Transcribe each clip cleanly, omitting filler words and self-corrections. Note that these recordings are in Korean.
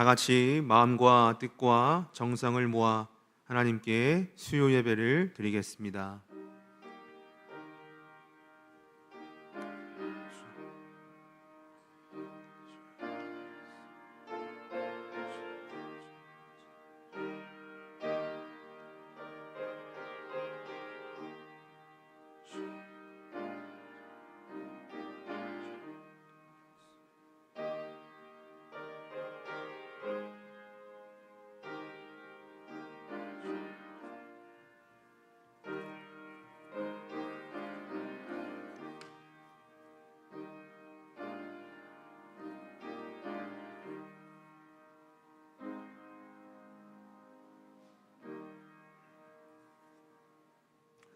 다 같이 마음과 뜻과 정성을 모아 하나님께 수요 예배를 드리겠습니다.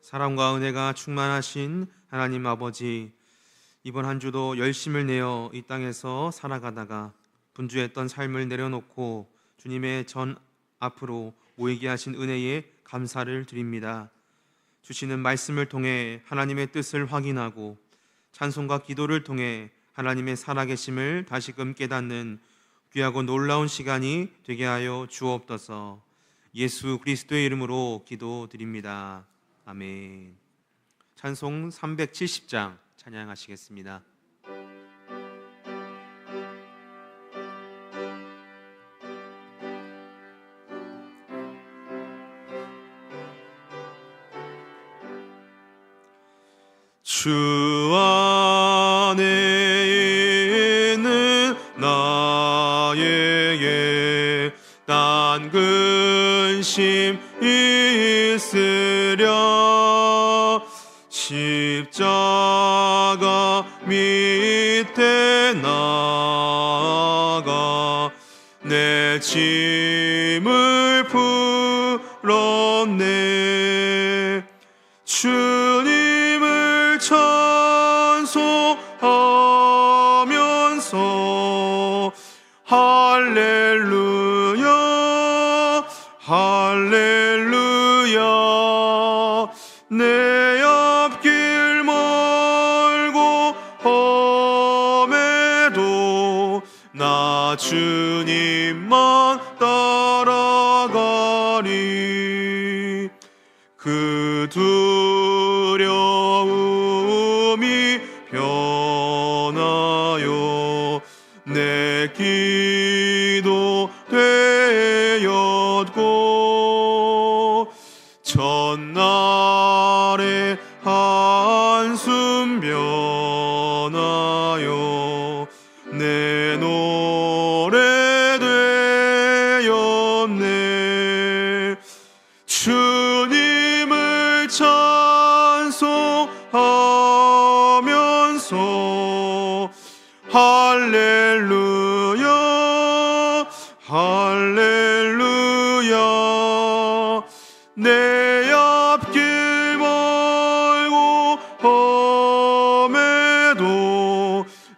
사랑과 은혜가 충만하신 하나님 아버지, 이번 한 주도 열심을 내어 이 땅에서 살아가다가 분주했던 삶을 내려놓고 주님의 전 앞으로 모이게 하신 은혜에 감사를 드립니다. 주시는 말씀을 통해 하나님의 뜻을 확인하고 찬송과 기도를 통해 하나님의 살아계심을 다시금 깨닫는 귀하고 놀라운 시간이 되게 하여 주옵소서. 예수 그리스도의 이름으로 기도드립니다. 아멘. 찬송 370장 찬양하시겠습니다. 주 안에 있는 나에게 난 근심 있으랴. 십자가 밑에 나아가 내 짐을 풀었네. 주님을 찬송하면서 할렐루야 할렐루야. 내 앞길 멀고 험해도 나 주님만 따라가리. 그 두려움이 변하여 내 기도 되었고, 전날에 한숨 변하여 내 노래 되었네. 주님을 찬송하면서 할렐루야 할렐루야. 내 앞길 멀고 험해도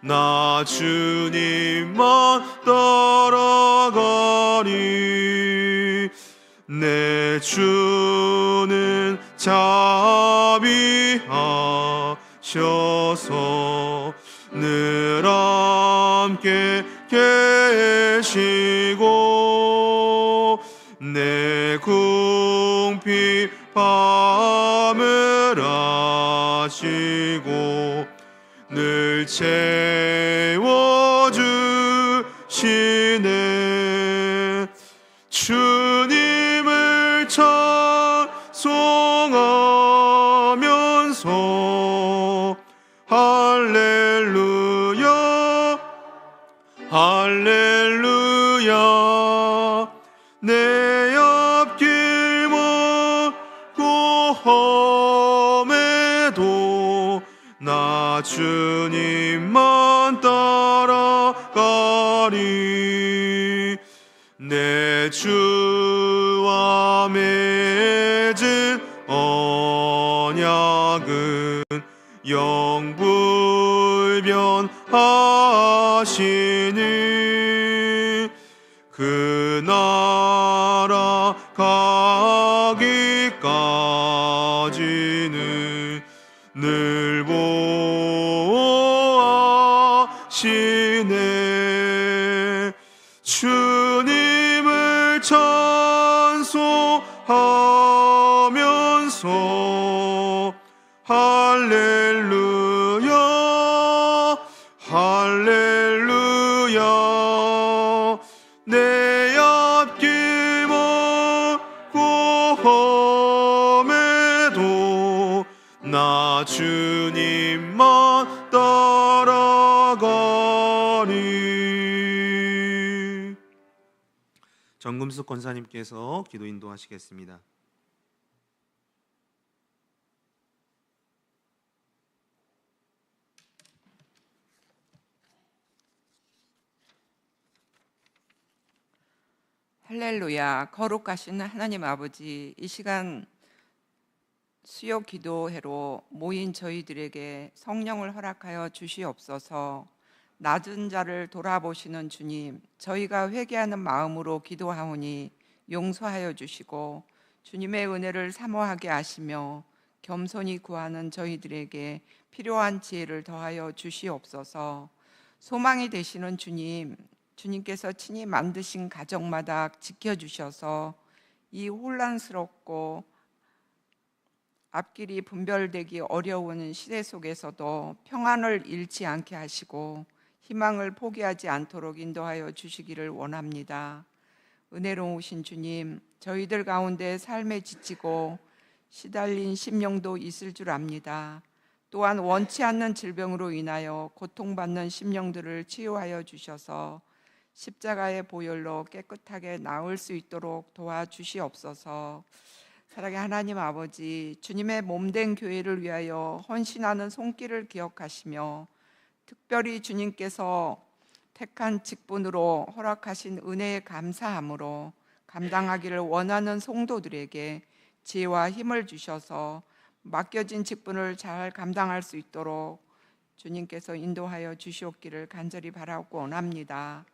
나 주님만 따라가리. 내 주는 자비하셔서 늘 함께 계시고 내 궁핍 밤을 아시고 늘 채워주시네. 주님을 찬송하면서 할렐루야 할렐루야. 내 앞길 멀고 험해도 나 주님만 따라가리. 내 주와 맺은 언약은 영불변하시니 그 나라 가기까지는 늘 보호하시네. 주님 정금숙 권사님께서 기도 인도하시겠습니다. 할렐루야. 거룩하신 하나님 아버지, 이 시간 수요 기도회로 모인 저희들에게 성령을 허락하여 주시옵소서. 낮은 자를 돌아보시는 주님, 저희가 회개하는 마음으로 기도하오니 용서하여 주시고 주님의 은혜를 사모하게 하시며 겸손히 구하는 저희들에게 필요한 지혜를 더하여 주시옵소서. 소망이 되시는 주님, 주님께서 친히 만드신 가정마다 지켜주셔서 이 혼란스럽고 앞길이 분별되기 어려운 시대 속에서도 평안을 잃지 않게 하시고 희망을 포기하지 않도록 인도하여 주시기를 원합니다. 은혜로우신 주님, 저희들 가운데 삶에 지치고 시달린 심령도 있을 줄 압니다. 또한 원치 않는 질병으로 인하여 고통받는 심령들을 치유하여 주셔서 십자가의 보혈로 깨끗하게 나을 수 있도록 도와주시옵소서. 사랑의 하나님 아버지, 주님의 몸된 교회를 위하여 헌신하는 손길을 기억하시며 특별히 주님께서 택한 직분으로 허락하신 은혜에 감사함으로 감당하기를 원하는 성도들에게 지혜와 힘을 주셔서 맡겨진 직분을 잘 감당할 수 있도록 주님께서 인도하여 주시옵기를 간절히 바라고 원합니다.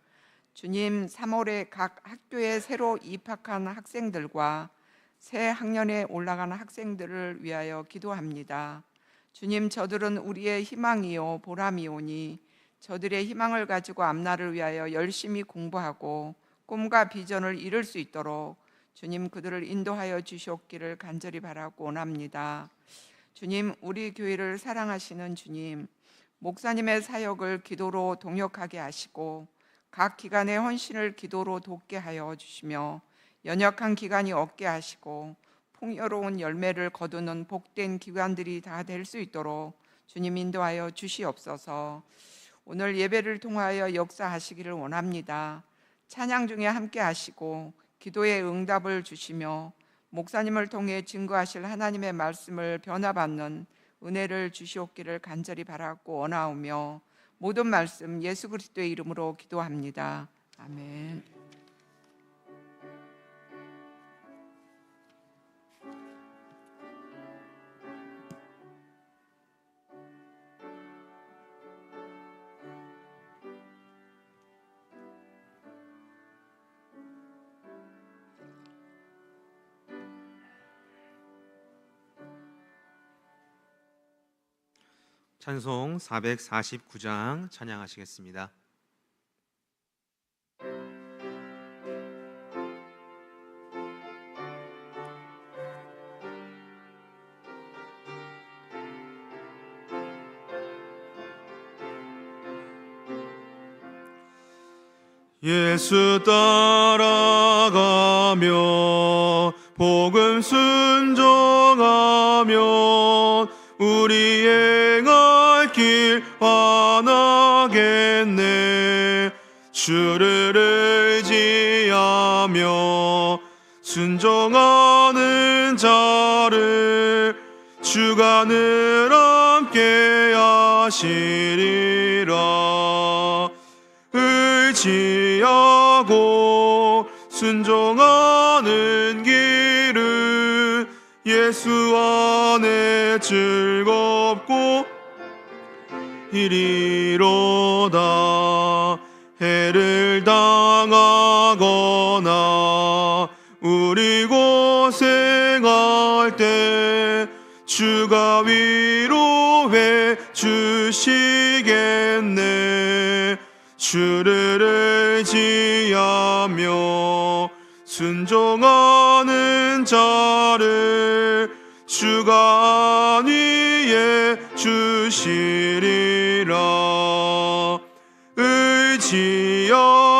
주님, 3월에 각 학교에 새로 입학한 학생들과 새 학년에 올라가는 학생들을 위하여 기도합니다. 주님, 저들은 우리의 희망이요 보람이오니 저들의 희망을 가지고 앞날을 위하여 열심히 공부하고 꿈과 비전을 이룰 수 있도록 주님, 그들을 인도하여 주시옵기를 간절히 바라고 원합니다. 주님, 우리 교회를 사랑하시는 주님, 목사님의 사역을 기도로 동역하게 하시고 각 기관의 헌신을 기도로 돕게 하여 주시며 연약한 기관이 얻게 하시고 풍요로운 열매를 거두는 복된 기관들이 다 될 수 있도록 주님 인도하여 주시옵소서. 오늘 예배를 통하여 역사하시기를 원합니다. 찬양 중에 함께 하시고 기도의 응답을 주시며 목사님을 통해 증거하실 하나님의 말씀을 변화받는 은혜를 주시옵기를 간절히 바라고 원하오며 모든 말씀 예수 그리스도의 이름으로 기도합니다. 아멘. 찬송 449장 찬양하시겠습니다. 예수 따라가며 복음 순종하면 우리 행할 길 환하겠네. 주를 의지하며 순종하는 자를 주가 늘 함께 하시리라. 의지하고 순종하는 길은 예수 안에 즐겁고 이리로다. 해를 당하거나 우리 고생할 때 주가 위로해 주시겠네. 주를 의지하며 순종하는 자를 주가 안위해 주시리라.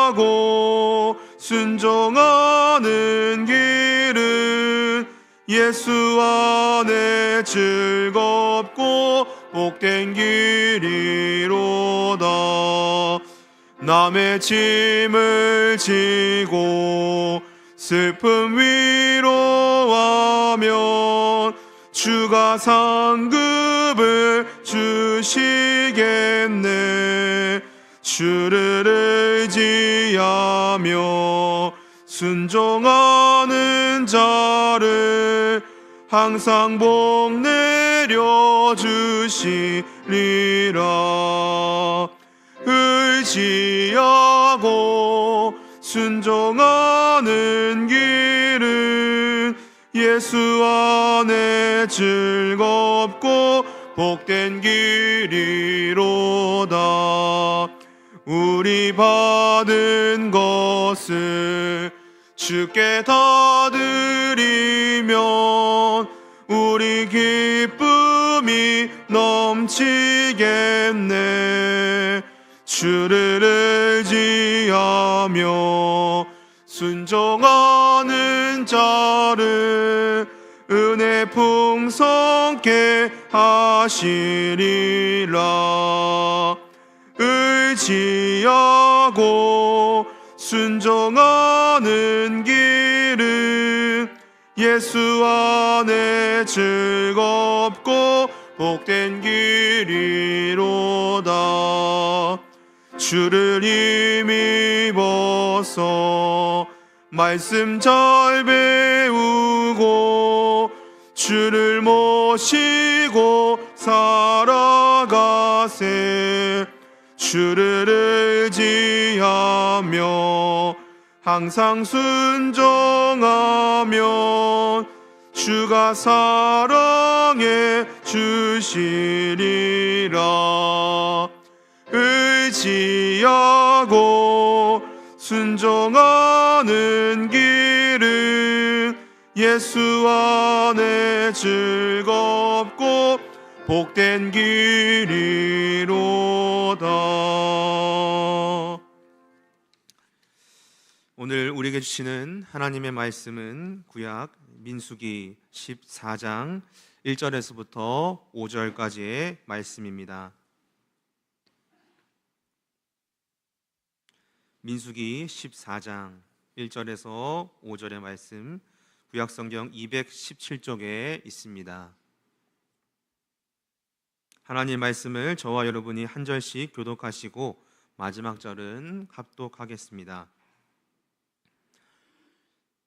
의지하고 순종하는 길은 예수 안에 즐겁고 복된 길이로다. 남의 짐을 지고 슬픔 위로하면 주가 상급을 주시겠네. 주를 의지하며 순종하는 자를 항상 복 내려 주시리라. 의지하고 순종하는 길은 예수 안에 즐겁고 복된 길이로다. 우리 받은 것을 주께 다 드리면 우리 기쁨이 넘치겠네. 주를 의지하며 순종하는 자를 은혜 풍성케 하시리라. 의지하고 순종하는 길은 예수 안에 즐겁고 복된 길이로다. 주를 힘입어서 말씀 잘 배우고 주를 모시고 살아가세. 주를 의지하며 항상 순종하면 주가 사랑해 주시리라. 의지하고 순종하는 길은 예수 안에 즐겁고 복된 길이로다. 오늘 우리에게 주시는 하나님의 말씀은 구약 민수기 14장 1절에서부터 5절까지의 말씀입니다. 민수기 14장 1절에서 5절의 말씀, 구약성경 217쪽에 있습니다. 하나님 말씀을 저와 여러분이 한 절씩 교독하시고 마지막 절은 합독하겠습니다.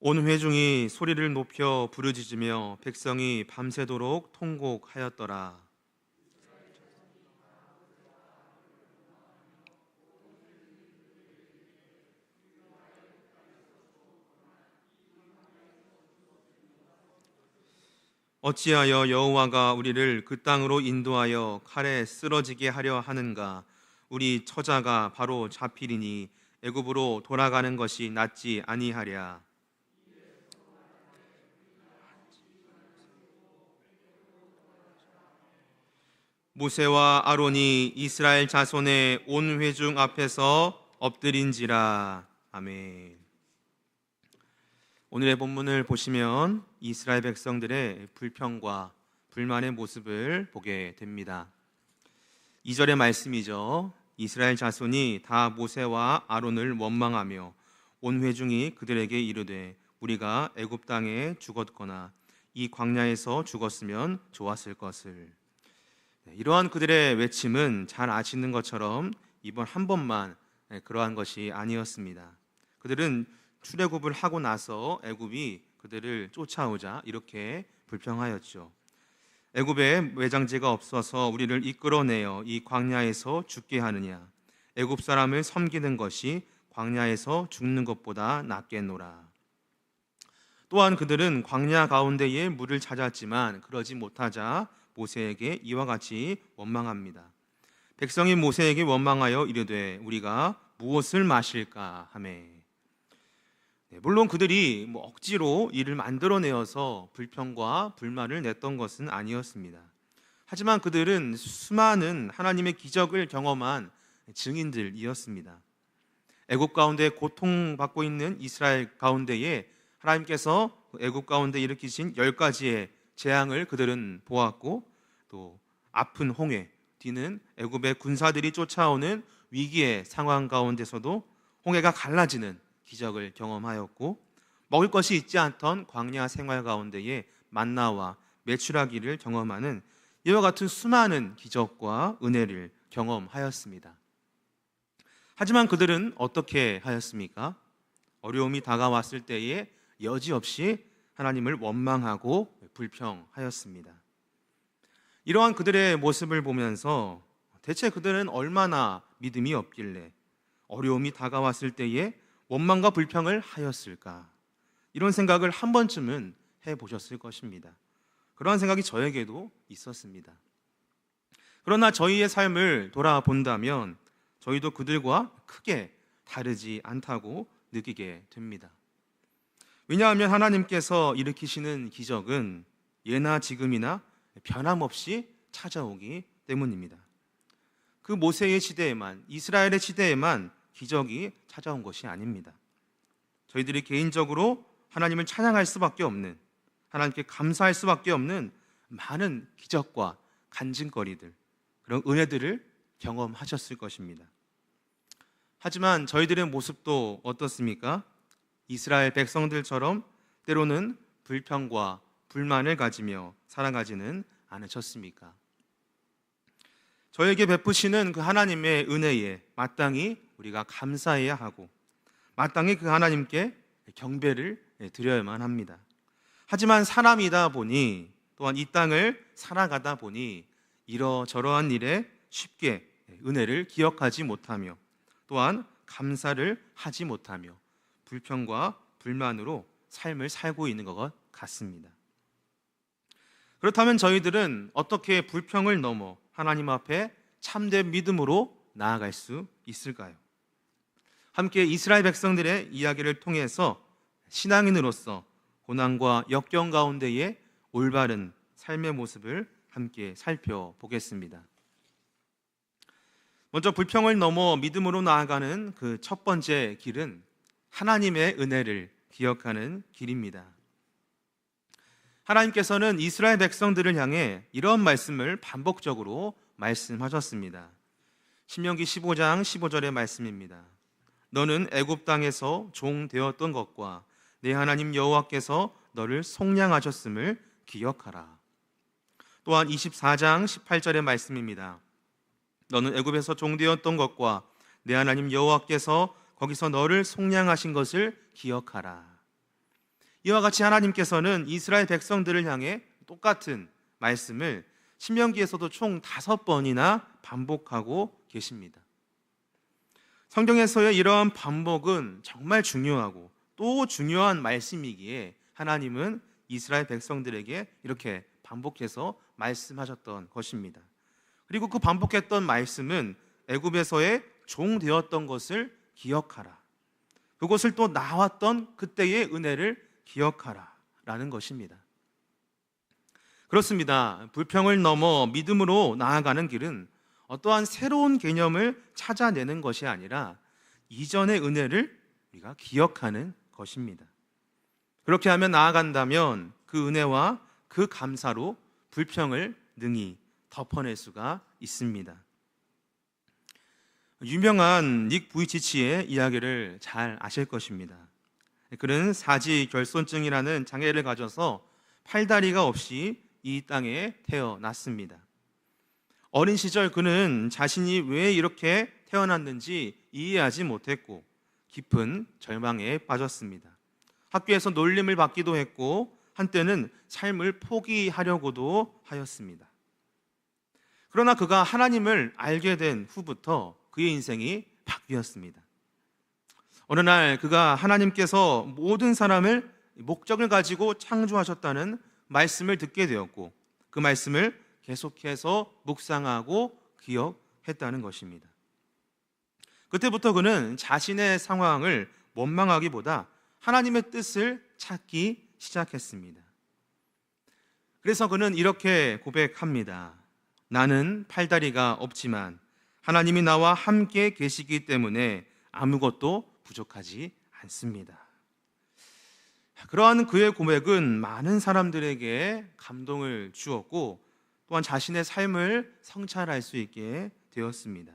온 회중이 소리를 높여 부르짖으며 백성이 밤새도록 통곡하였더라. 어찌하여 여호와가 우리를 그 땅으로 인도하여 칼에 쓰러지게 하려 하는가? 우리 처자가 바로 잡히리니 애굽으로 돌아가는 것이 낫지 아니하랴. 모세와 아론이 이스라엘 자손의 온 회중 앞에서 엎드린지라. 아멘. 오늘의 본문을 보시면 이스라엘 백성들의 불평과 불만의 모습을 보게 됩니다. 2절의 말씀이죠. 이스라엘 자손이 다 모세와 아론을 원망하며 온 회중이 그들에게 이르되 우리가 애굽 땅에 죽었거나 이 광야에서 죽었으면 좋았을 것을. 이러한 그들의 외침은 잘 아시는 것처럼 이번 한 번만 그러한 것이 아니었습니다. 그들은 출애굽을 하고 나서 애굽이 그들을 쫓아오자 이렇게 불평하였죠. 애굽에 외장제가 없어서 우리를 이끌어내어 이 광야에서 죽게 하느냐. 애굽 사람을 섬기는 것이 광야에서 죽는 것보다 낫겠노라. 또한 그들은 광야 가운데에 물을 찾았지만 그러지 못하자 모세에게 이와 같이 원망합니다. 백성이 모세에게 원망하여 이르되 우리가 무엇을 마실까 하매. 물론 그들이 억지로 이를 만들어내어서 불평과 불만을 냈던 것은 아니었습니다. 하지만 그들은 수많은 하나님의 기적을 경험한 증인들이었습니다. 애굽 가운데 고통받고 있는 이스라엘 가운데에 하나님께서 애굽 가운데 일으키신 10가지의 재앙을 그들은 보았고, 또 아픈 홍해, 뒤는 애굽의 군사들이 쫓아오는 위기의 상황 가운데서도 홍해가 갈라지는 기적을 경험하였고, 먹을 것이 있지 않던 광야 생활 가운데에 만나와 메추라기를 경험하는 이와 같은 수많은 기적과 은혜를 경험하였습니다. 하지만 그들은 어떻게 하였습니까? 어려움이 다가왔을 때에 여지없이 하나님을 원망하고 불평하였습니다. 이러한 그들의 모습을 보면서 대체 그들은 얼마나 믿음이 없길래 어려움이 다가왔을 때에 원망과 불평을 하였을까? 이런 생각을 한 번쯤은 해보셨을 것입니다. 그러한 생각이 저에게도 있었습니다. 그러나 저희의 삶을 돌아본다면 저희도 그들과 크게 다르지 않다고 느끼게 됩니다. 왜냐하면 하나님께서 일으키시는 기적은 예나 지금이나 변함없이 찾아오기 때문입니다. 그 모세의 시대에만, 이스라엘의 시대에만 기적이 찾아온 것이 아닙니다. 저희들이 개인적으로 하나님을 찬양할 수밖에 없는, 하나님께 감사할 수밖에 없는 많은 기적과 간증거리들, 그런 은혜들을 경험하셨을 것입니다. 하지만 저희들의 모습도 어떻습니까? 이스라엘 백성들처럼 때로는 불평과 불만을 가지며 살아가지는 않으셨습니까? 저에게 베푸시는 그 하나님의 은혜에 마땅히 우리가 감사해야 하고, 마땅히 그 하나님께 경배를 드려야만 합니다. 하지만 사람이다 보니, 또한 이 땅을 살아가다 보니 이러저러한 일에 쉽게 은혜를 기억하지 못하며, 또한 감사를 하지 못하며 불평과 불만으로 삶을 살고 있는 것 같습니다. 그렇다면 저희들은 어떻게 불평을 넘어 하나님 앞에 참된 믿음으로 나아갈 수 있을까요? 함께 이스라엘 백성들의 이야기를 통해서 신앙인으로서 고난과 역경 가운데의 올바른 삶의 모습을 함께 살펴보겠습니다. 먼저 불평을 넘어 믿음으로 나아가는 그 첫 번째 길은 하나님의 은혜를 기억하는 길입니다. 하나님께서는 이스라엘 백성들을 향해 이런 말씀을 반복적으로 말씀하셨습니다. 신명기 15장 15절의 말씀입니다. 너는 애굽 땅에서 종 되었던 것과 내 하나님 여호와께서 너를 속량하셨음을 기억하라. 또한 24장 18절의 말씀입니다. 너는 애굽에서 종 되었던 것과 내 하나님 여호와께서 거기서 너를 속량하신 것을 기억하라. 이와 같이 하나님께서는 이스라엘 백성들을 향해 똑같은 말씀을 신명기에서도 총 5번이나 반복하고 계십니다. 성경에서의 이러한 반복은 정말 중요하고 또 중요한 말씀이기에 하나님은 이스라엘 백성들에게 이렇게 반복해서 말씀하셨던 것입니다. 그리고 그 반복했던 말씀은 애굽에서의 종 되었던 것을 기억하라, 그것을 또 나왔던 그때의 은혜를 기억하라 라는 것입니다. 그렇습니다. 불평을 넘어 믿음으로 나아가는 길은 어떠한 새로운 개념을 찾아내는 것이 아니라 이전의 은혜를 우리가 기억하는 것입니다. 그렇게 하면 나아간다면 그 은혜와 그 감사로 불평을 능히 덮어낼 수가 있습니다. 유명한 닉 부이치치의 이야기를 잘 아실 것입니다. 그는 사지결손증이라는 장애를 가져서 팔다리가 없이 이 땅에 태어났습니다. 어린 시절 그는 자신이 왜 이렇게 태어났는지 이해하지 못했고 깊은 절망에 빠졌습니다. 학교에서 놀림을 받기도 했고 한때는 삶을 포기하려고도 하였습니다. 그러나 그가 하나님을 알게 된 후부터 그의 인생이 바뀌었습니다. 어느 날 그가 하나님께서 모든 사람을 목적을 가지고 창조하셨다는 말씀을 듣게 되었고 그 말씀을 계속해서 묵상하고 기억했다는 것입니다. 그때부터 그는 자신의 상황을 원망하기보다 하나님의 뜻을 찾기 시작했습니다. 그래서 그는 이렇게 고백합니다. 나는 팔다리가 없지만 하나님이 나와 함께 계시기 때문에 아무것도 부족하지 않습니다. 그러한 그의 고백은 많은 사람들에게 감동을 주었고 또한 자신의 삶을 성찰할 수 있게 되었습니다.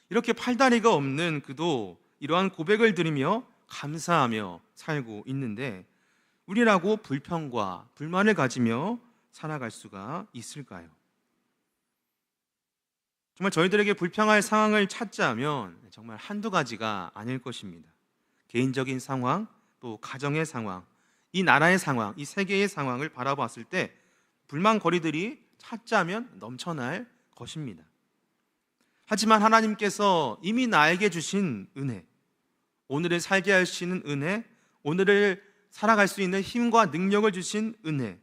이렇게 팔다리가 없는 그도 이러한 고백을 드리며 감사하며 살고 있는데 우리라고 불평과 불만을 가지며 살아갈 수가 있을까요? 정말 저희들에게 불평할 상황을 찾자면 정말 한두 가지가 아닐 것입니다. 개인적인 상황, 또 가정의 상황, 이 나라의 상황, 이 세계의 상황을 바라봤을 때 불만거리들이 찾자면 넘쳐날 것입니다. 하지만 하나님께서 이미 나에게 주신 은혜, 오늘을 살게 하시는 은혜, 오늘을 살아갈 수 있는 힘과 능력을 주신 은혜,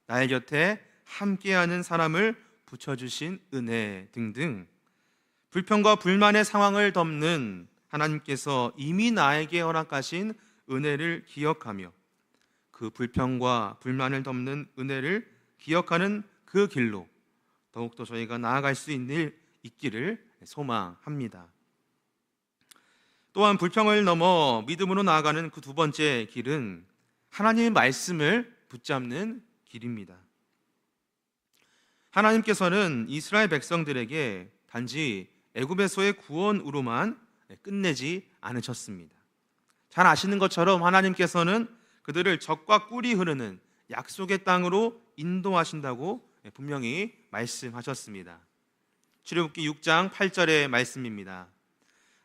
나의 곁에 함께하는 사람을 붙여주신 은혜 등등 불평과 불만의 상황을 덮는 하나님께서 이미 나에게 허락하신 은혜를 기억하며 그 불평과 불만을 덮는 은혜를 기억하는 그 길로 더욱더 저희가 나아갈 수 있기를 소망합니다. 또한 불평을 넘어 믿음으로 나아가는 그 두 번째 길은 하나님의 말씀을 붙잡는 길입니다. 하나님께서는 이스라엘 백성들에게 단지 애굽에서의 구원으로만 끝내지 않으셨습니다. 잘 아시는 것처럼 하나님께서는 그들을 적과 꿀이 흐르는 약속의 땅으로 인도하신다고 분명히 말씀하셨습니다. 출애굽기 6장 8절의 말씀입니다.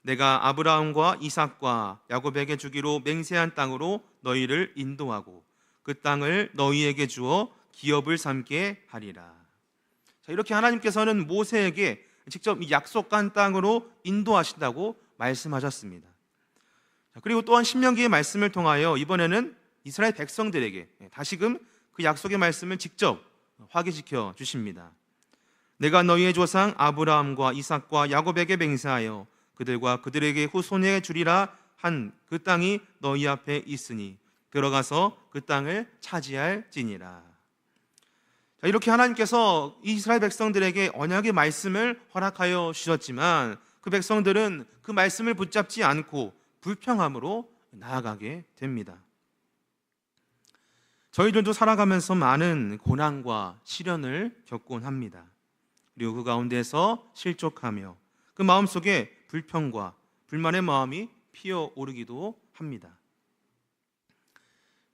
내가 아브라함과 이삭과 야곱에게 주기로 맹세한 땅으로 너희를 인도하고 그 땅을 너희에게 주어 기업을 삼게 하리라. 자, 이렇게 하나님께서는 모세에게 직접 이 약속한 땅으로 인도하신다고 말씀하셨습니다. 자, 그리고 또한 신명기의 말씀을 통하여 이번에는 이스라엘 백성들에게 다시금 그 약속의 말씀을 직접 확인시켜 주십니다. 내가 너희의 조상 아브라함과 이삭과 야곱에게 맹세하여 그들과 그들에게 후손에게 주리라 한 그 땅이 너희 앞에 있으니 들어가서 그 땅을 차지할지니라. 자, 이렇게 하나님께서 이스라엘 백성들에게 언약의 말씀을 허락하여 주셨지만 그 백성들은 그 말씀을 붙잡지 않고 불평함으로 나아가게 됩니다. 저희들도 살아가면서 많은 고난과 시련을 겪곤 합니다. 그리고 그 가운데서 실족하며 그 마음속에 불평과 불만의 마음이 피어오르기도 합니다.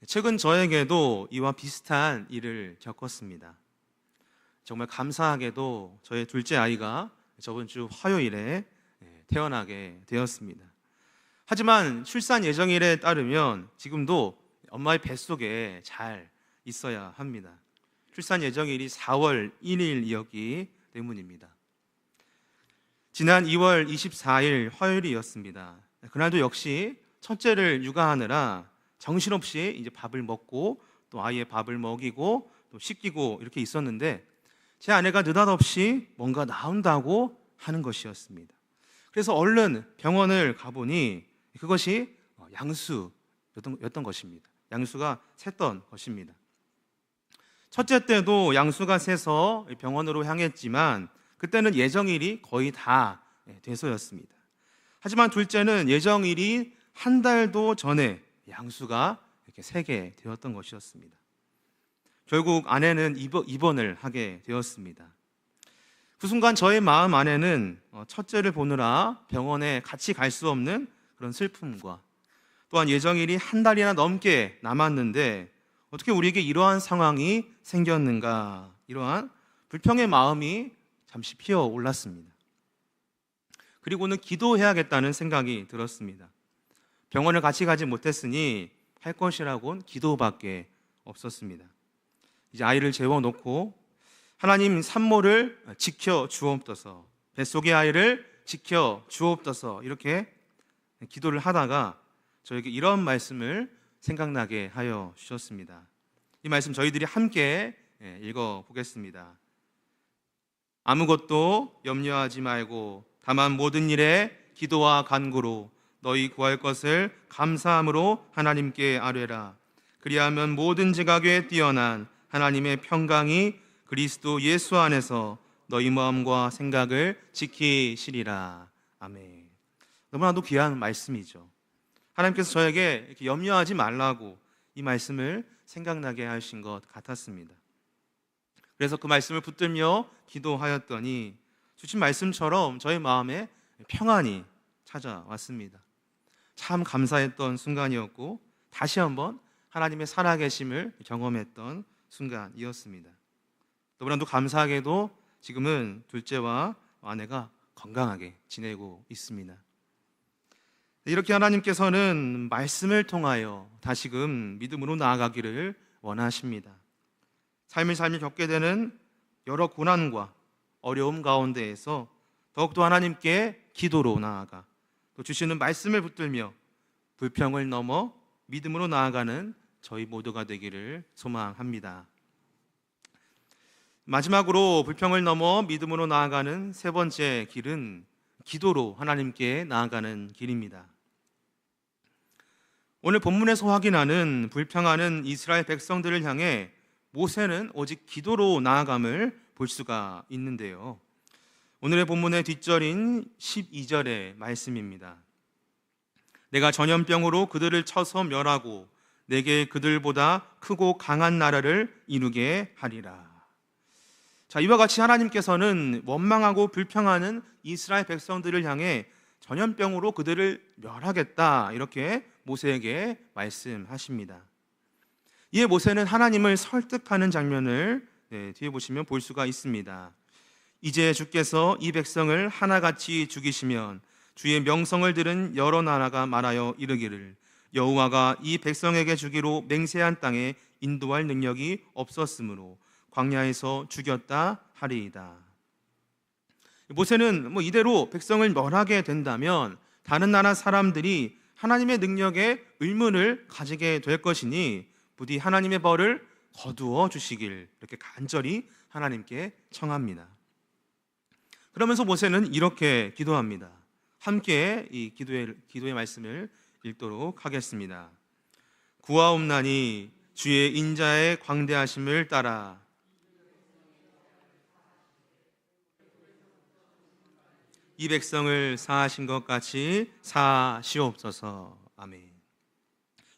최근 저에게도 이와 비슷한 일을 겪었습니다. 정말 감사하게도 저의 둘째 아이가 저번 주 화요일에 태어나게 되었습니다. 하지만 출산 예정일에 따르면 지금도 엄마의 뱃속에 잘 있어야 합니다. 출산 예정일이 4월 1일이었기 때문입니다. 지난 2월 24일 화요일이었습니다. 그날도 역시 첫째를 육아하느라 정신없이 이제 밥을 먹고 또 아이의 밥을 먹이고 또 씻기고 이렇게 있었는데 제 아내가 느닷없이 뭔가 나온다고 하는 것이었습니다. 그래서 얼른 병원을 가보니 그것이 양수였던 것입니다. 양수가 샜던 것입니다. 첫째 때도 양수가 새서 병원으로 향했지만 그때는 예정일이 거의 다 돼서였습니다. 하지만 둘째는 예정일이 한 달도 전에 양수가 이렇게 새게 되었던 것이었습니다. 결국 아내는 입원을 하게 되었습니다. 그 순간 저의 마음 안에는 첫째를 보느라 병원에 같이 갈 수 없는 그런 슬픔과 또한 예정일이 한 달이나 넘게 남았는데 어떻게 우리에게 이러한 상황이 생겼는가, 이러한 불평의 마음이 잠시 피어올랐습니다. 그리고는 기도해야겠다는 생각이 들었습니다. 병원을 같이 가지 못했으니 할 것이라고는 기도밖에 없었습니다. 이제 아이를 재워놓고 하나님 산모를 지켜 주옵소서, 뱃속의 아이를 지켜 주옵소서 이렇게 기도를 하다가 저에게 이런 말씀을 생각나게 하여 주셨습니다. 이 말씀 저희들이 함께 읽어보겠습니다. 아무것도 염려하지 말고 다만 모든 일에 기도와 간구로 너희 구할 것을 감사함으로 하나님께 아뢰라. 그리하면 모든 지각에 뛰어난 하나님의 평강이 그리스도 예수 안에서 너희 마음과 생각을 지키시리라. 아멘. 너무나도 귀한 말씀이죠. 하나님께서 저에게 이렇게 염려하지 말라고 이 말씀을 생각나게 하신 것 같았습니다. 그래서 그 말씀을 붙들며 기도하였더니 주신 말씀처럼 저의 마음에 평안이 찾아왔습니다. 참 감사했던 순간이었고 다시 한번 하나님의 살아계심을 경험했던 순간이었습니다. 너무나도 감사하게도 지금은 둘째와 아내가 건강하게 지내고 있습니다. 이렇게 하나님께서는 말씀을 통하여 다시금 믿음으로 나아가기를 원하십니다. 삶을 겪게 되는 여러 고난과 어려움 가운데에서 더욱더 하나님께 기도로 나아가 또 주시는 말씀을 붙들며 불평을 넘어 믿음으로 나아가는 저희 모두가 되기를 소망합니다. 마지막으로 불평을 넘어 믿음으로 나아가는 세 번째 길은 기도로 하나님께 나아가는 길입니다. 오늘 본문에서 확인하는 불평하는 이스라엘 백성들을 향해 모세는 오직 기도로 나아감을 볼 수가 있는데요. 오늘의 본문의 뒷절인 12절의 말씀입니다. 내가 전염병으로 그들을 쳐서 멸하고 내게 그들보다 크고 강한 나라를 이루게 하리라. 자, 이와 같이 하나님께서는 원망하고 불평하는 이스라엘 백성들을 향해 전염병으로 그들을 멸하겠다, 이렇게 모세에게 말씀하십니다. 이에 모세는 하나님을 설득하는 장면을 뒤에 보시면 볼 수가 있습니다. 이제 주께서 이 백성을 하나같이 죽이시면 주의 명성을 들은 여러 나라가 말하여 이르기를 여호와가 이 백성에게 주기로 맹세한 땅에 인도할 능력이 없었으므로 광야에서 죽였다 하리이다. 모세는 이대로 백성을 멸하게 된다면 다른 나라 사람들이 하나님의 능력에 의문을 가지게 될 것이니 부디 하나님의 벌을 거두어 주시길 이렇게 간절히 하나님께 청합니다. 그러면서 모세는 이렇게 기도합니다. 함께 이 기도의 말씀을 읽도록 하겠습니다. 구하옵나니 주의 인자의 광대하심을 따라 이 백성을 사하신 것 같이 사시옵소서. 아멘.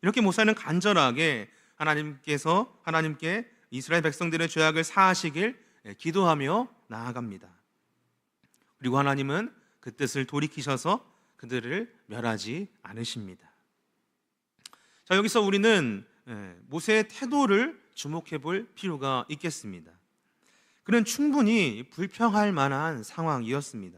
이렇게 모세는 간절하게 하나님께 이스라엘 백성들의 죄악을 사하시길 기도하며 나아갑니다. 그리고 하나님은 그 뜻을 돌이키셔서 그들을 멸하지 않으십니다. 자, 여기서 우리는 모세의 태도를 주목해 볼 필요가 있겠습니다. 그는 충분히 불평할 만한 상황이었습니다.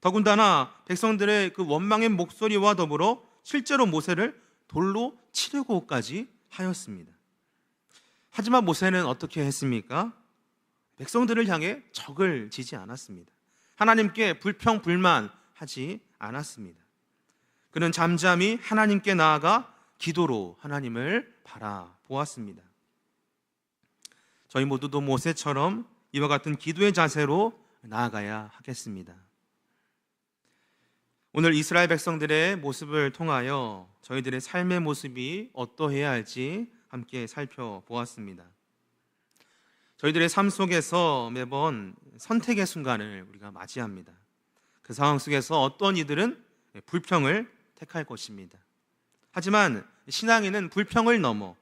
더군다나 백성들의 그 원망의 목소리와 더불어 실제로 모세를 돌로 치려고까지 하였습니다. 하지만 모세는 어떻게 했습니까? 백성들을 향해 적을 지지 않았습니다. 하나님께 불평 불만하지 않았습니다. 그는 잠잠히 하나님께 나아가 기도로 하나님을 바라보았습니다. 저희 모두도 모세처럼 이와 같은 기도의 자세로 나아가야 하겠습니다. 오늘 이스라엘 백성들의 모습을 통하여 저희들의 삶의 모습이 어떠해야 할지 함께 살펴보았습니다. 저희들의 삶 속에서 매번 선택의 순간을 우리가 맞이합니다. 그 상황 속에서 어떤 이들은 불평을 택할 것입니다. 하지만 신앙인은 불평을 넘어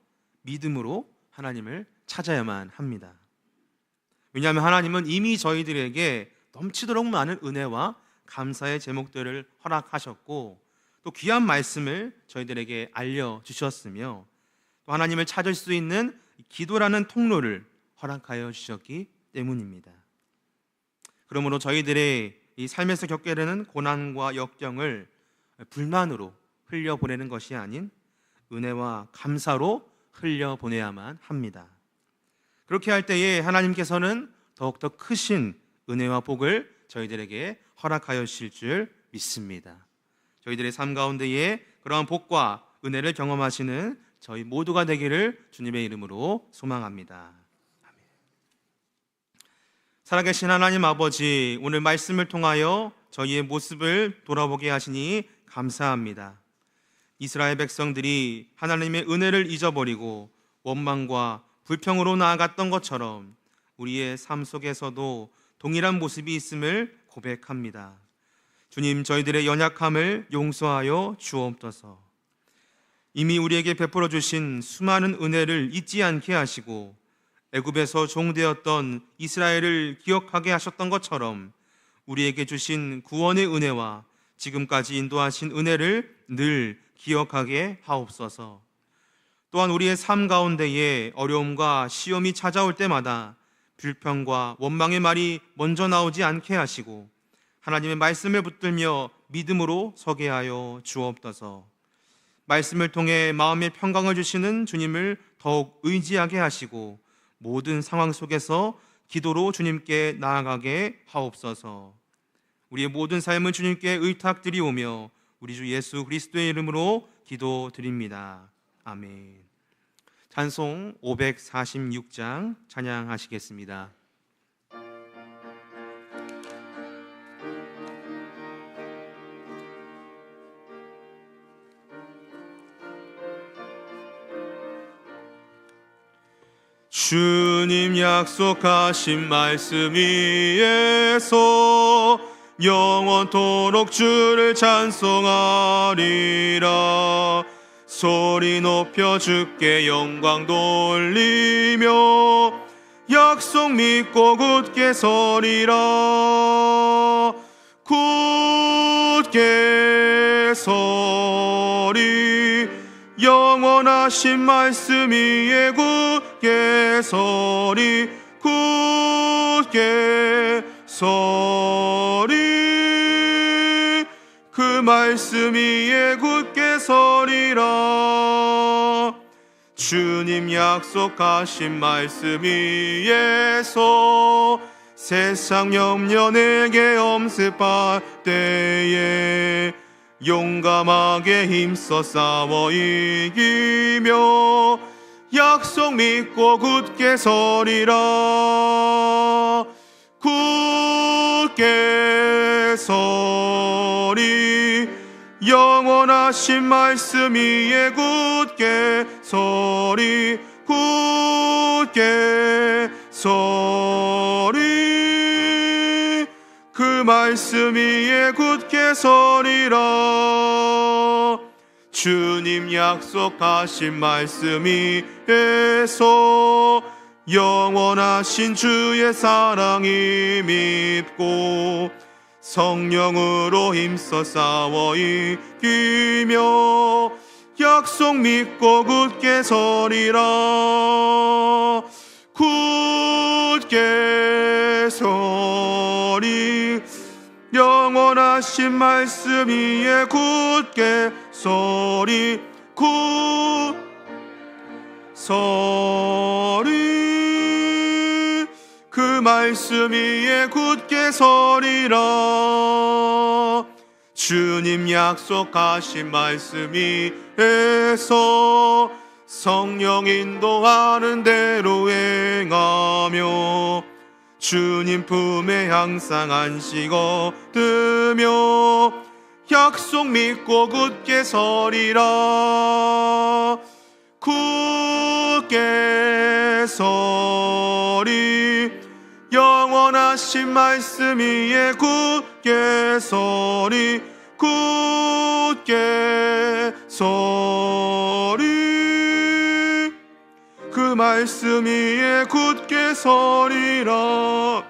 믿음으로 하나님을 찾아야만 합니다. 왜냐하면 하나님은 이미 저희들에게 넘치도록 많은 은혜와 감사의 제목들을 허락하셨고 또 귀한 말씀을 저희들에게 알려주셨으며 또 하나님을 찾을 수 있는 기도라는 통로를 허락하여 주셨기 때문입니다. 그러므로 저희들의 이 삶에서 겪게 되는 고난과 역경을 불만으로 흘려보내는 것이 아닌 은혜와 감사로 흘려보내야만 합니다. 그렇게 할 때에 하나님께서는 더욱더 크신 은혜와 복을 저희들에게 허락하여 주실 줄 믿습니다. 저희들의 삶 가운데에 그러한 복과 은혜를 경험하시는 저희 모두가 되기를 주님의 이름으로 소망합니다. 아멘. 살아계신 하나님 아버지, 오늘 말씀을 통하여 저희의 모습을 돌아보게 하시니 감사합니다. 이스라엘 백성들이 하나님의 은혜를 잊어버리고 원망과 불평으로 나아갔던 것처럼 우리의 삶 속에서도 동일한 모습이 있음을 고백합니다. 주님, 저희들의 연약함을 용서하여 주옵소서. 이미 우리에게 베풀어 주신 수많은 은혜를 잊지 않게 하시고 애굽에서 종되었던 이스라엘을 기억하게 하셨던 것처럼 우리에게 주신 구원의 은혜와 지금까지 인도하신 은혜를 늘 기억하게 하옵소서. 또한 우리의 삶 가운데에 어려움과 시험이 찾아올 때마다 불평과 원망의 말이 먼저 나오지 않게 하시고 하나님의 말씀을 붙들며 믿음으로 서게 하여 주옵소서. 말씀을 통해 마음의 평강을 주시는 주님을 더욱 의지하게 하시고 모든 상황 속에서 기도로 주님께 나아가게 하옵소서. 우리의 모든 삶은 주님께 의탁드리오며 우리 주 예수 그리스도의 이름으로 기도드립니다. 아멘. 찬송 546장 찬양하시겠습니다. 주님 약속하신 말씀 위에서 영원토록 주를 찬송하리라. 소리 높여 주께 영광 돌리며 약속 믿고 굳게 서리라. 굳게 서리 영원하신 말씀 위에 굳게 서리. 굳게 서리 그 말씀 위에 굳게 서리라. 주님 약속하신 말씀 위에서 세상 염려 내게 엄습할 때에 용감하게 힘써 싸워 이기며 약속 믿고 굳게 서리라. 굳게 서리 영원하신 말씀 위에 굳게 서리. 굳게 서리 그 말씀 위에 굳게 서리라. 주님 약속하신 말씀 위에서 영원하신 주의 사랑이 믿고 성령으로 힘써 싸워 이기며 약속 믿고 굳게 서리라. 굳게 서리 영원하신 말씀 위에 굳게 서리. 굳 서리 그 말씀 위에 굳게 서리라. 주님 약속하신 말씀 위에서 성령 인도하는 대로 행하며 주님 품에 항상 안식 얻으며 약속 믿고 굳게 서리라. 굳게 서리 영원하신 말씀 위에 굳게 서리. 굳게 서리 그 말씀 위에 굳게 서리라.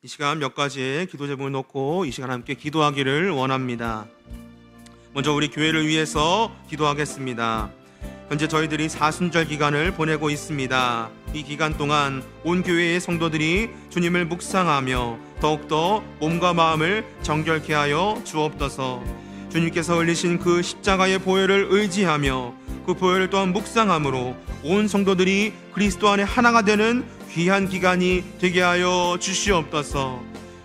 이 시간 몇 가지의 기도 제목을 놓고 이 시간 함께 기도하기를 원합니다. 먼저 우리 교회를 위해서 기도하겠습니다. 현재 저희들이 사순절 기간을 보내고 있습니다. 이 기간 동안 온 교회의 성도들이 주님을 묵상하며 더욱더 몸과 마음을 정결케 하여 주옵소서. 주님께서 흘리신 그 십자가의 보혈을 의지하며 그 보혈을 또한 묵상함으로 온 성도들이 그리스도 안에 하나가 되는 귀한 기간이 되게 하여 주시옵소서.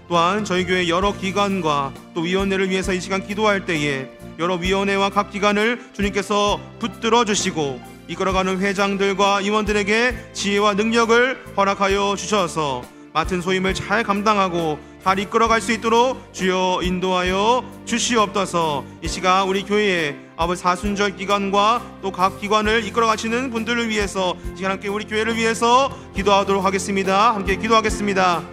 또한 저희 교회 여러 기관과 또 위원회를 위해서 이 시간 기도할 때에 여러 위원회와 각 기관을 주님께서 붙들어 주시고 이끌어가는 회장들과 임원들에게 지혜와 능력을 허락하여 주셔서 맡은 소임을 잘 감당하고 잘 이끌어갈 수 있도록 주여 인도하여 주시옵소서. 이 시간 우리 교회의 아버지 사순절 기관과 또 각 기관을 이끌어가시는 분들을 위해서 이 시간 함께 우리 교회를 위해서 기도하도록 하겠습니다. 함께 기도하겠습니다.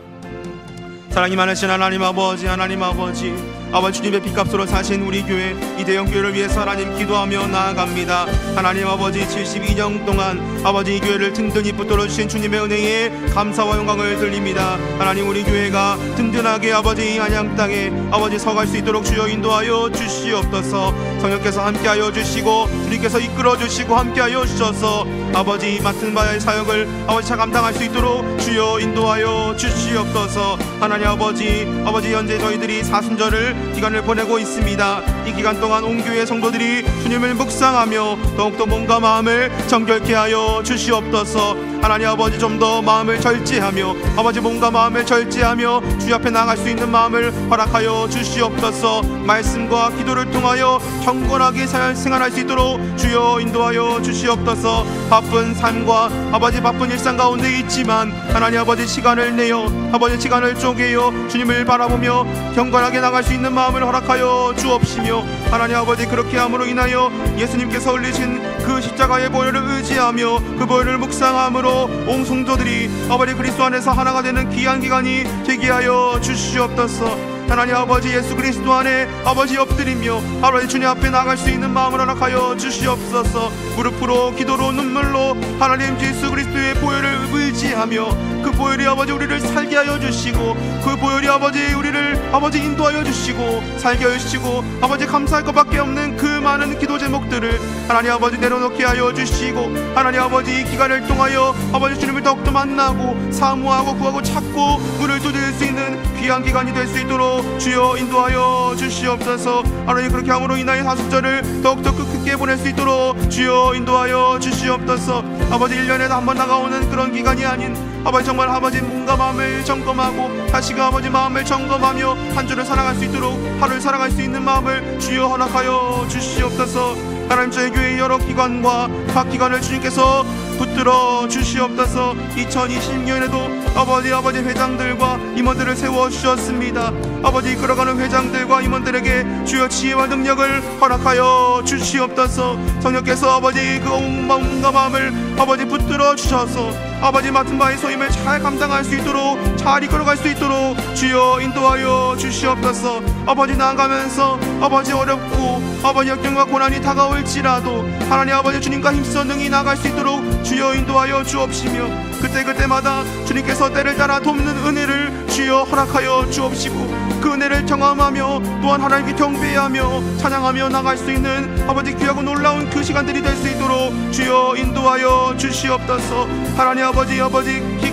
사랑이 많으신 하나님 아버지, 하나님 아버지, 아버지 주님의 빚값으로 사신 우리 교회 이대영 교회를 위해서 하나님 기도하며 나아갑니다. 하나님 아버지 72년 동안 아버지 이 교회를 든든히 붙들어 주신 주님의 은혜에 감사와 영광을 드립니다. 하나님 우리 교회가 든든하게 아버지 이 안양 땅에 아버지 서갈 수 있도록 주여 인도하여 주시옵소서. 성령께서 함께하여 주시고 주님께서 이끌어 주시고 함께하여 주셔서 아버지 맡은 바의 사역을 아버지 잘 감당할 수 있도록 주여 인도하여 주시옵소서. 하나님 아버지 현재 저희들이 사순절을 기간을 보내고 있습니다. 이 기간 동안 온 교회 성도들이 주님을 묵상하며 더욱더 몸과 마음을 정결케 하여 주시옵소서. 하나님 아버지 좀 더 마음을 절제하며 아버지 몸과 마음을 절제하며 주 앞에 나갈 수 있는 마음을 허락하여 주시옵소서. 말씀과 기도를 통하여 경건하게 생활할 수 있도록 주여 인도하여 주시옵소서. 바쁜 삶과 아버지 바쁜 일상 가운데 있지만 하나님 아버지 시간을 내어 아버지 시간을 쪼개어 주님을 바라보며 경건하게 나갈 수 있는 마음을 허락하여 주옵시며 하나님 아버지 그렇게 함으로 인하여 예수님께서 흘리신 그 십자가의 보혈을 의지하며 그 보혈을 묵상함으로 온 성도들이 아버지 그리스도 안에서 하나가 되는 귀한 기간이 되게 하여 주시옵소서. 하나님 아버지 예수 그리스도 안에 아버지 엎드리며 아버지 주님 앞에 나갈 수 있는 마음을 허락하여 주시옵소서. 무릎으로 기도로 눈물로 하나님 예수 그리스도의 보혈을 의지하며 그 보혈이 아버지 우리를 살게 하여 주시고 그 보혈이 아버지 우리를 아버지 인도하여 주시고 살게 하여 주시고 아버지 감사할 것밖에 없는 그 많은 기도 제목들을 하나님 아버지 내려놓게 하여 주시고 하나님 아버지 이 기간을 통하여 아버지 주님을 더욱더 만나고 사모하고 구하고 찾고 문을 두드릴 수 있는 귀한 기간이 될 수 있도록 주여 인도하여 주시옵소서. 하나님 그렇게 함으로 인하여 사순절을 더욱더 크게 보낼 수 있도록 주여 인도하여 주시옵소서. 아버지 1년에도 한 번 다가오는 그런 기간이 아닌 아버지 정말 아버지 몸과 마음을 점검하고 다시금 아버지 마음을 점검하며 한 주를 살아갈 수 있도록 하루를 살아갈 수 있는 마음을 주여 허락하여 주시옵소서. 하나님 저희 교회의 여러 기관과 각 기관을 주님께서 붙들어 주시옵소서. 2020년에도 아버지 회장들과 임원들을 세워주셨습니다. 아버지 이끌어가는 회장들과 임원들에게 주여 지혜와 능력을 허락하여 주시옵소서. 성령께서 아버지 그 마음과 마음을 아버지 붙들어 주셔서 아버지 맡은 바의 소임을 잘 감당할 수 있도록 잘 이끌어갈 수 있도록 주여 인도하여 주시옵소서. 아버지 나아가면서 아버지 어렵고 아버지 역경과 고난이 다가올지라도 하나님 아버지 주님과 힘써 능히 나아갈 수 있도록 주여 인도하여 주옵시며 그때마다 주님께서 때를 따라 돕는 은혜를 주여 허락하여 주옵시고 그 은혜를 경험하며 또한 하나님께 경배하며 찬양하며 나갈 수 있는 아버지 귀하고 놀라운 그 시간들이 될 수 있도록 주여 인도하여 주시옵소서. 하나님 아버지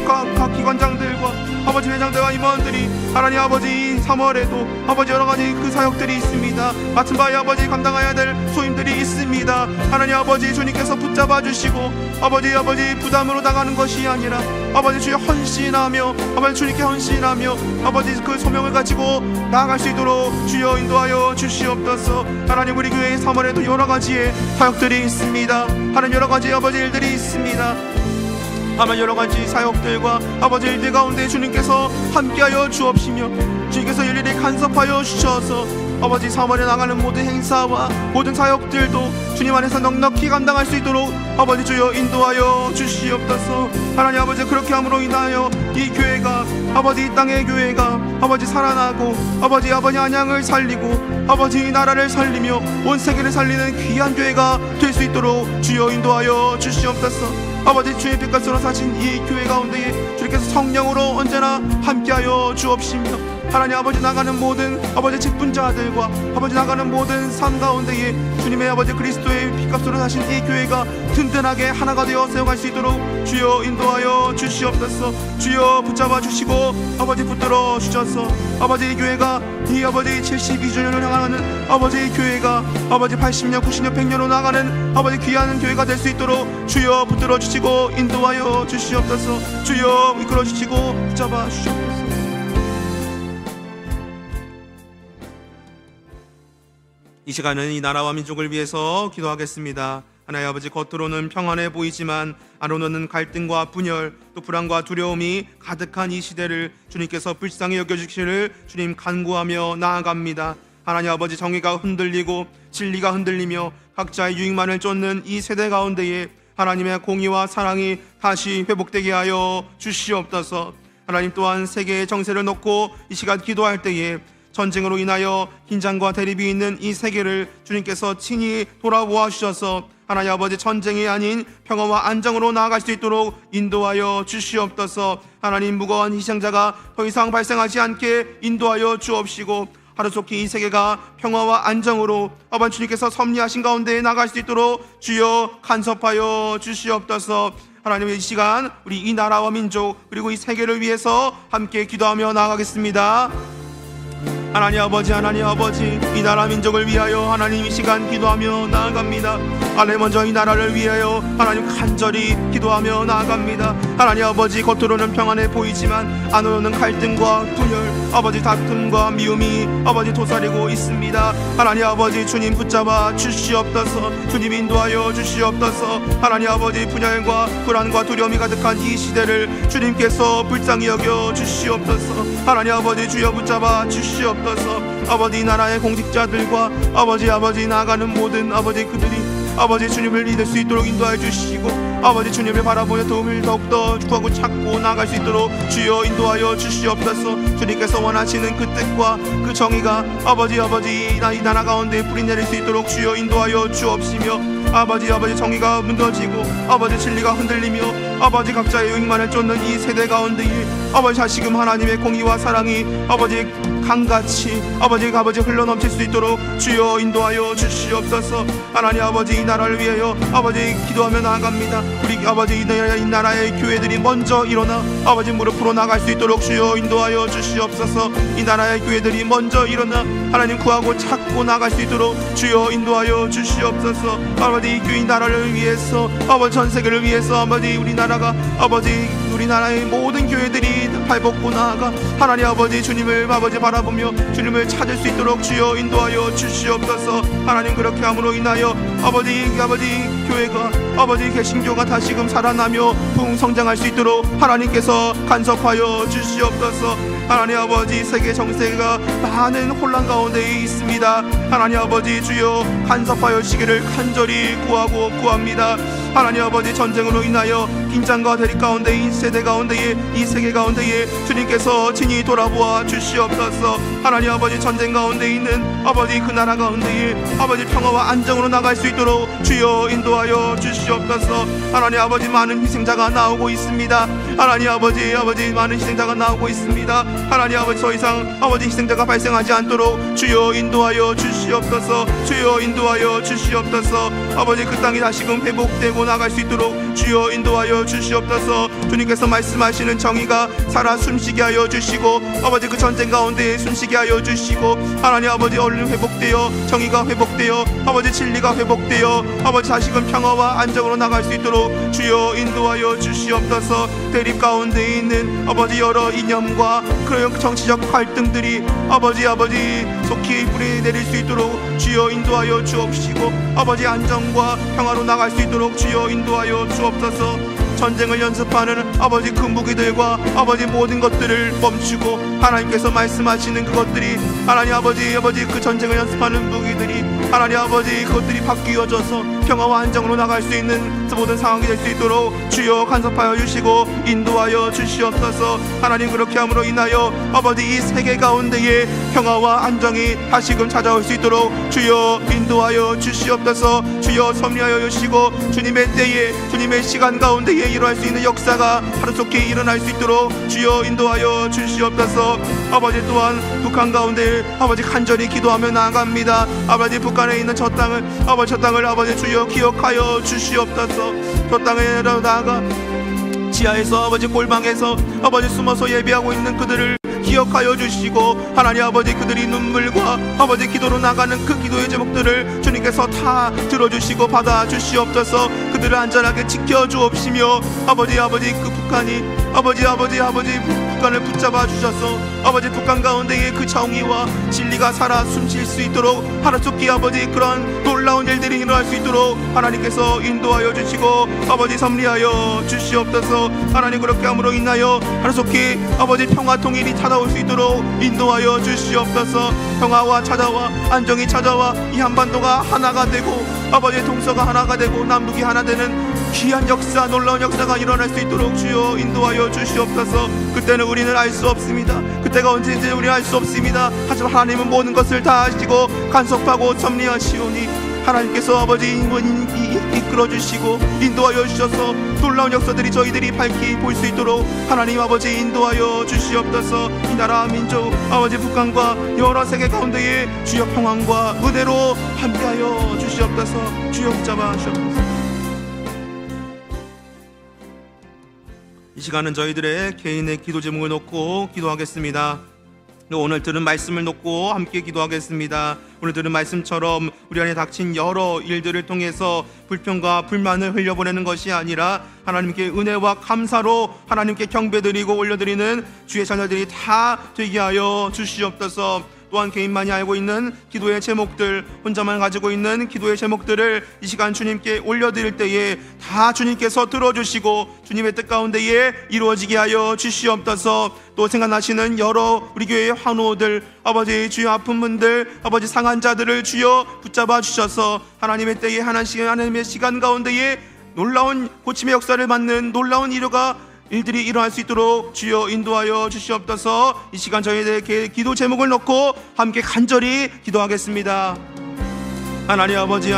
각 기관장들과 아버지 회장들과 임원들이 하나님 아버지 3월에도 아버지 여러가지 그 사역들이 있습니다. 맡은 바에 아버지 감당해야 될 소임들이 있습니다. 하나님 아버지 주님께서 붙잡아 주시고 아버지 부담으로 나가는 것이 아니라 아버지 주여 헌신하며 아버지 주님께 헌신하며 아버지 그 소명을 가지고 나아갈 수 있도록 주여 인도하여 주시옵소서. 하나님 우리 교회의 3월에도 여러가지의 사역들이 있습니다. 하나님 여러가지 아버지 일들이 있습니다. 아마 여러가지 사역들과 아버지 일들 가운데 주님께서 함께하여 주옵시며 주님께서 일일이 간섭하여 주셔서 아버지 3월에 나가는 모든 행사와 모든 사역들도 주님 안에서 넉넉히 감당할 수 있도록 아버지 주여 인도하여 주시옵소서. 하나님 아버지 그렇게 함으로 인하여 이 교회가 아버지 이 땅의 교회가 아버지 살아나고 아버지 안양을 살리고 아버지 이 나라를 살리며 온 세계를 살리는 귀한 교회가 될 수 있도록 주여 인도하여 주시옵소서. 아버지 주의 빛깔으로 사신 이 교회 가운데에 주님께서 성령으로 언제나 함께하여 주옵시며 하나님 아버지 나가는 모든 아버지 직분자들과 아버지 나가는 모든 삶 가운데에 주님의 아버지 그리스도의 빛값으로 사신 이 교회가 든든하게 하나가 되어 세워갈 수 있도록 주여 인도하여 주시옵소서. 주여 붙잡아 주시고 아버지 붙들어 주셔서 아버지 이 교회가 이 아버지 72주년을 향하는 아버지 이 교회가 아버지 80년 90년 100년으로 나가는 아버지 귀한 교회가 될 수 있도록 주여 붙들어 주시고 인도하여 주시옵소서. 주여 이끌어 주시고 붙잡아 주시옵소서. 이 시간은 이 나라와 민족을 위해서 기도하겠습니다. 하나님 아버지 겉으로는 평안해 보이지만 안으로는 갈등과 분열 또 불안과 두려움이 가득한 이 시대를 주님께서 불쌍히 여겨주시기를 주님 간구하며 나아갑니다. 하나님 아버지 정의가 흔들리고 진리가 흔들리며 각자의 유익만을 쫓는 이 세대 가운데에 하나님의 공의와 사랑이 다시 회복되게 하여 주시옵소서. 하나님 또한 세계의 정세를 놓고 이 시간 기도할 때에 전쟁으로 인하여 긴장과 대립이 있는 이 세계를 주님께서 친히 돌아보아 주셔서 하나님 아버지 전쟁이 아닌 평화와 안정으로 나아갈 수 있도록 인도하여 주시옵소서. 하나님 무거운 희생자가 더 이상 발생하지 않게 인도하여 주옵시고 하루속히 이 세계가 평화와 안정으로 아버지 주님께서 섭리하신 가운데 나갈 수 있도록 주여 간섭하여 주시옵소서. 하나님 이 시간 우리 이 나라와 민족 그리고 이 세계를 위해서 함께 기도하며 나아가겠습니다. 하나님 아버지 이 나라 민족을 위하여 하나님 이 시간 기도하며 나아갑니다. 하나님 먼저 이 나라를 위하여 하나님 간절히 기도하며 나아갑니다. 하나님 아버지 겉으로는 평안해 보이지만 안으로는 갈등과 분열 아버지 다툼과 미움이 아버지 도사리고 있습니다. 하나님 아버지 주님 붙잡아 주시옵소서. 주님 인도하여 주시옵소서. 하나님 아버지 분열과 불안과 두려움이 가득한 이 시대를 주님께서 불쌍히 여겨 주시옵소서. 하나님 아버지 주여 붙잡아 주시옵소서. 아버지 이 나라의 공직자들과 아버지 나아가는 모든 아버지 그들이 아버지 주님을 믿을 수 있도록 인도해 주시고 아버지 주님을 바라보며 도움을 더욱더 구하고 찾고 나아갈 수 있도록 주여 인도하여 주시옵소서. 주님께서 원하시는 그 뜻과 그 정의가 아버지 이 나라 가운데 뿌리 내릴 수 있도록 주여 인도하여 주옵시며 아버지 정의가 무너지고 아버지 진리가 흔들리며 아버지 각자의 욕망을 쫓는 이 세대 가운데에 아버지 다시금 하나님의 공의와 사랑이 아버지 강같이 아버지 흘러넘칠 수 있도록 주여 인도하여 주시옵소서. 하나님 아버지 이 나라를 위하여 아버지 기도하며 나아갑니다. 우리 아버지 이 나라의 교회들이 먼저 일어나 아버지 무릎으로 나갈 수 있도록 주여 인도하여 주시옵소서. 이 나라의 교회들이 먼저 일어나 하나님 구하고 찾고 나갈 수 있도록 주여 인도하여 주시옵소서. 아버지 이 나라를 위해서 아버지 전 세계를 위해서 아버지 우리나라가 아버지 우리나라의 모든 교회들이 발벗고 나아가 하나님 아버지 주님을 아버지 바라보며 주님을 찾을 수 있도록 주여 인도하여 주시옵소서. 하나님 그렇게 함으로 인하여 아버지 교회가 아버지 개신교가 다시금 살아나며 부흥성장할 수 있도록 하나님께서 간섭하여 주시옵소서. 하나님 아버지 세계 정세가 많은 혼란 가운데 있습니다. 하나님 아버지 주여 간섭하여 주시기를 간절히 구합니다. 하나님 아버지 전쟁으로 인하여 긴장과 대립 가운데 이 세대 가운데에 이 세계 가운데에 주님께서 친히 돌아보아 주시옵소서. 하나님 아버지 전쟁 가운데 있는 아버지 그 나라 가운데에 아버지 평화와 안정으로 나갈 수 있도록 주여 인도하여 주시옵소서. 하나님 아버지 많은 희생자가 나오고 있습니다. 하나님 아버지 많은 희생자가 나오고 있습니다. 하나님 아버지 더 이상 아버지 희생자가 발생하지 않도록 주여 인도하여 주시옵소서. 주여 인도하여 주시옵소서. 아버지 그 땅이 다시금 회복되고 나갈 수 있도록 주여 인도하여 주시옵소서. 주님께서 말씀하시는 정의가 살아 숨쉬게 하여 주시고 아버지 그 전쟁 가운데 숨쉬게 하여 주시고 하나님 아버지 얼른 회복되어 정의가 회복되어 아버지 진리가 회복되어 아버지 다시금 평화와 안정으로 나갈 수 있도록 주여 인도하여 주시옵소서. 대립 가운데 있는 아버지 여러 이념과 그런 정치적 갈등들이 아버지 속히 뿌리 내릴 수 있도록 주여 인도하여 주옵시고 아버지 안정과 평화로 나갈 수 있도록 주여 인도하여 주옵소서. 전쟁을 연습하는 아버지 그 무기들과 아버지 모든 것들을 멈추고 하나님께서 말씀하시는 그것들이 하나님 아버지 그 전쟁을 연습하는 무기들이 하나님 아버지 그것들이 바뀌어져서 평화와 안정으로 나갈 수 있는 모든 상황이 될 수 있도록 주여 간섭하여 주시고 인도하여 주시옵소서. 하나님 그렇게 함으로 인하여 아버지 이 세계 가운데에 평화와 안정이 다시금 찾아올 수 있도록 주여 인도하여 주시옵소서. 주여 섭리하여 주시고 주님의 때에 주님의 시간 가운데에 일어날 수 있는 역사가 하루속히 일어날 수 있도록 주여 인도하여 주시옵소서. 아버지 또한 북한 가운데 아버지 간절히 기도하며 나아갑니다. 아버지 북한에 있는 저 땅을 아버지 주여 기억하여 주시옵소서. 저 땅에 나아가 지하에서 아버지 골방에서 아버지 숨어서 예배하고 있는 그들을 기억하여 주시고 하나님 아버지 그들이 눈물과 아버지 기도로 나가는 그 기도의 제목들을 주님께서 다 들어주시고 받아 주시옵소서. 그들을 안전하게 지켜주옵시며 아버지 그 북한이 아버지 북한을 붙잡아 주셔서 아버지 북한 가운데에 그 정의와 진리가 살아 숨쉴 수 있도록 하루속히 아버지 그런 놀라운 일들이 일어날 수 있도록 하나님께서 인도하여 주시고 아버지 섭리하여 주시옵소서. 하나님 그렇게 함으로 인하여 하루속히 아버지 평화 통일이 찾아올 수 있도록 인도하여 주시옵소서. 평화와 찾아와 안정이 찾아와 이 한반도가 하나가 되고 아버지 동서가 하나가 되고 남북이 하나 되는 귀한 역사 놀라운 역사가 일어날 수 있도록 주여 인도하여 주시옵소서. 그때는 우리는 알 수 없습니다. 때가 언제인지 우리는 알 수 없습니다. 하지만 하나님은 모든 것을 다 아시고 간섭하고 섭리하시오니 하나님께서 아버지 이끌어주시고 인도하여 주셔서 놀라운 역사들이 저희들이 밝히 볼 수 있도록 하나님 아버지 인도하여 주시옵소서. 이 나라 민족 아버지 북한과 여러 세계 가운데에 주여 평안과 은혜로 함께하여 주시옵소서. 주여 붙잡아 주옵소서. 이 시간은 저희들의 개인의 기도 제목을 놓고 기도하겠습니다. 오늘 들은 말씀을 놓고 함께 기도하겠습니다. 오늘 들은 말씀처럼 우리 안에 닥친 여러 일들을 통해서 불평과 불만을 흘려보내는 것이 아니라 하나님께 은혜와 감사로 하나님께 경배드리고 올려드리는 주의 자녀들이 다 되게 하여 주시옵소서. 또한 개인만이 알고 있는 기도의 제목들, 혼자만 가지고 있는 기도의 제목들을 이 시간 주님께 올려드릴 때에 다 주님께서 들어주시고 주님의 뜻 가운데에 이루어지게 하여 주시옵소서. 또 생각나시는 여러 우리 교회의 환우들, 아버지 주여 아픈 분들, 아버지 상한 자들을 주여 붙잡아 주셔서 하나님의 때에 하나님의 시간 가운데에 놀라운 고침의 역사를 받는 놀라운 일들이 일어날 수 있도록 주여 인도하여 주시옵소서. 이 시간 저희들의 기도 제목을 놓고 함께 간절히 기도하겠습니다. 하나님 아버지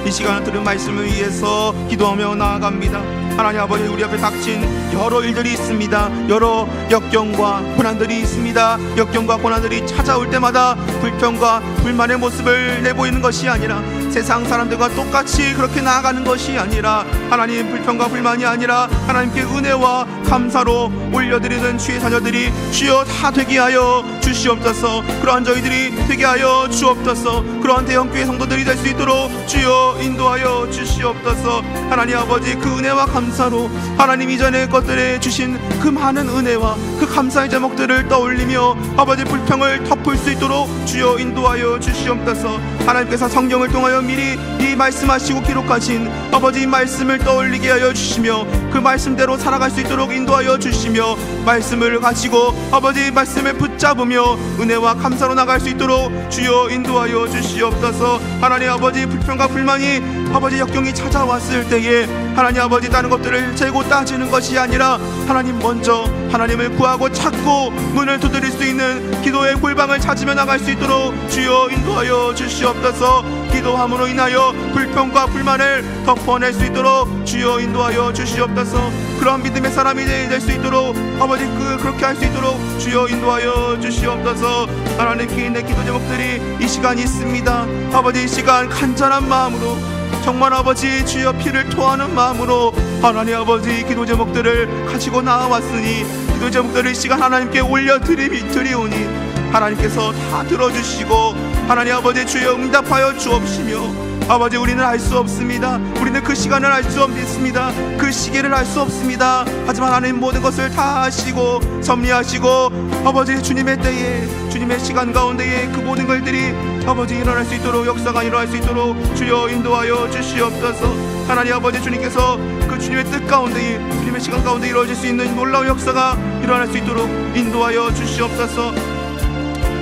이 시간을 들은 말씀을 위해서 기도하며 나아갑니다. 하나님 아버지 우리 앞에 닥친 여러 일들이 있습니다. 여러 역경과 고난들이 있습니다. 역경과 고난들이 찾아올 때마다 불평과 불만의 모습을 내보이는 것이 아니라 세상 사람들과 똑같이 그렇게 나아가는 것이 아니라 하나님 불평과 불만이 아니라 하나님께 은혜와 감사로 올려드리는 주의 자녀들이 주여 다 되게 하여 주시옵소서. 그러한 저희들이 되게 하여 주옵소서. 그러한 대형교회 성도들이 될 수 있도록 주여 인도하여 주시옵소서. 하나님 아버지 그 은혜와 감사로 하나님 이전의 것들에 주신 그 많은 은혜와 그 감사의 제목들을 떠올리며 아버지 불평을 덮을 수 있도록 주여 인도하여 주시옵소서. 하나님께서 성경을 통하여 미리 이 말씀하시고 기록하신 아버지 말씀을 떠올리게 하여 주시며 그 말씀대로 살아갈 수 있도록 인도하여 주시며 말씀을 가지고 아버지 말씀을 붙잡으며 은혜와 감사로 나갈 수 있도록 주여 인도하여 주시옵소서. 하나님 아버지 불평과 불만이 아버지 역경이 찾아왔을 때에 하나님 아버지 다른 것들을 재고 따지는 것이 아니라 하나님 먼저 하나님을 구하고 찾고 문을 두드릴 수 있는 기도의 골방을 찾으며 나갈 수 있도록 주여 인도하여 주시옵소서. 기도함으로 인하여 불평과 불만을 덮어낼 수 있도록 주여 인도하여 주시옵소서. 그런 믿음의 사람이 될 수 있도록 아버지 그렇게 할 수 있도록 주여 인도하여 주시옵소서. 하나님 개인의 기도 제목들이 이 시간이 있습니다. 아버지 이 시간 간절한 마음으로 정말 아버지 주여 피를 토하는 마음으로 하나님 아버지 기도 제목들을 가지고 나와왔으니 기도 제목들을 이 시간 하나님께 올려드리오니 하나님께서 다 들어주시고 하나님 아버지 주여 응답하여 주옵시며 아버지 우리는 알 수 없습니다. 우리는 그 시간을 알 수 없습니다. 그 시기를 알 수 없습니다. 하지만 하나님 모든 것을 다 아시고 섭리하시고 아버지 주님의 때에 주님의 시간 가운데에 그 모든 것들이 아버지 일어날 수 있도록 역사가 일어날 수 있도록 주여 인도하여 주시옵소서. 하나님 아버지 주님께서 그 주님의 뜻 가운데에 주님의 시간 가운데 이루어질 수 있는 놀라운 역사가 일어날 수 있도록 인도하여 주시옵소서.